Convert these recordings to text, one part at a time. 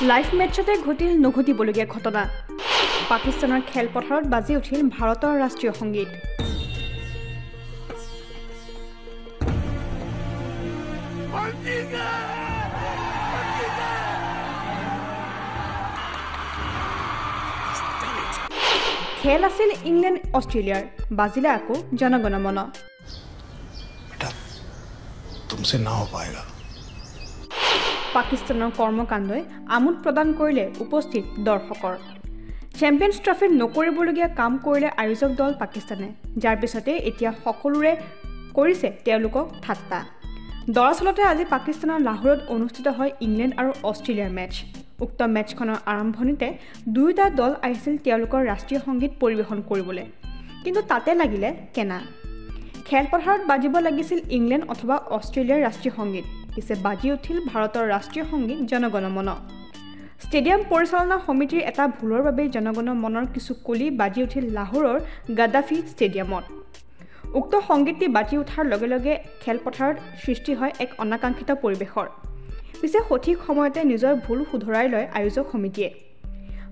live মেটছতে ঘটিল নঘটিবলগীয়া ঘটনা পাকিস্তানৰ খেলপথাৰত বাজি উঠিল ভাৰতৰ ৰাষ্ট্ৰীয় সংগীত খেল আছিল ইংলেণ্ড অষ্ট্ৰেলিয়াৰ বাজিলে আকৌ জনগণমন तुमसे ना हो पाएगा পাকিস্তানৰ কৰ্মকাণ্ডই আমোদ প্ৰদান কৰিলে উপস্থিত দৰ্শকৰ চেম্পিয়নছ ট্ৰফিত নকৰিবলগীয়া কাম কৰিলে আয়োজক দল পাকিস্তানে যাৰ পিছতে এতিয়া সকলোৰে কৰিছে তেওঁলোকক ঠাট্টা দৰাচলতে আজি পাকিস্তানৰ লাহোৰত অনুষ্ঠিত হয় ইংলেণ্ড আৰু অষ্ট্ৰেলিয়াৰ মেচ উক্ত মেচখনৰ আৰম্ভণিতে দুয়োটা দল আহিছিল তেওঁলোকৰ ৰাষ্ট্ৰীয় সংগীত পৰিৱেশন কৰিবলৈ কিন্তু তাতে লাগিলে কেনা খেলপথাৰত বাজিব লাগিছিল ইংলেণ্ড অথবা অষ্ট্ৰেলিয়াৰ ৰাষ্ট্ৰীয় সংগীত পিছে বাজি উঠিল ভাৰতৰ ৰাষ্ট্ৰীয় সংগীত জনগণমন ষ্টেডিয়াম পৰিচালনা সমিতিৰ এটা ভুলৰ বাবে জনগণমনৰ কিছু কলি বাজি উঠিল লাহোৰৰ গাদ্দাফি ষ্টেডিয়ামত উক্ত সংগীতটি বাজি উঠাৰ লগে লগে খেলপথাৰত সৃষ্টি হয় এক অনাকাংক্ষিত পৰিৱেশৰ পিছে সঠিক সময়তে নিজৰ ভুল শুধৰাই লয় আয়োজক সমিতিয়ে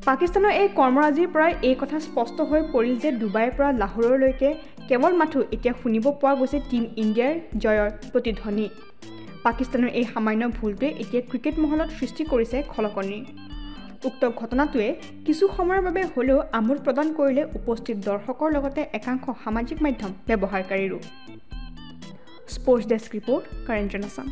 পাকিস্তানৰ এই কৰ্মৰাজিৰ পৰাই এই কথা স্পষ্ট হৈ পৰিল যে ডুবাইৰ পৰা লাহোৰলৈকে কেৱল মাথো এতিয়া শুনিব পোৱা গৈছে টিম ইণ্ডিয়াৰ জয়ৰ প্ৰতিধ্বনি পাকিস্তানৰ এই সামান্য ভুলটোৱে এতিয়া ক্ৰিকেট মহলত সৃষ্টি কৰিছে খলকনি উক্ত ঘটনাটোৱে কিছু সময়ৰ বাবে হ'লেও আমোদ প্ৰদান কৰিলে উপস্থিত দৰ্শকৰ লগতে একাংশ সামাজিক মাধ্যম ব্যৱহাৰকাৰীৰো স্পৰ্টছ ডেস্ক ৰিপৰ্ট কাৰেণ্ট জনচন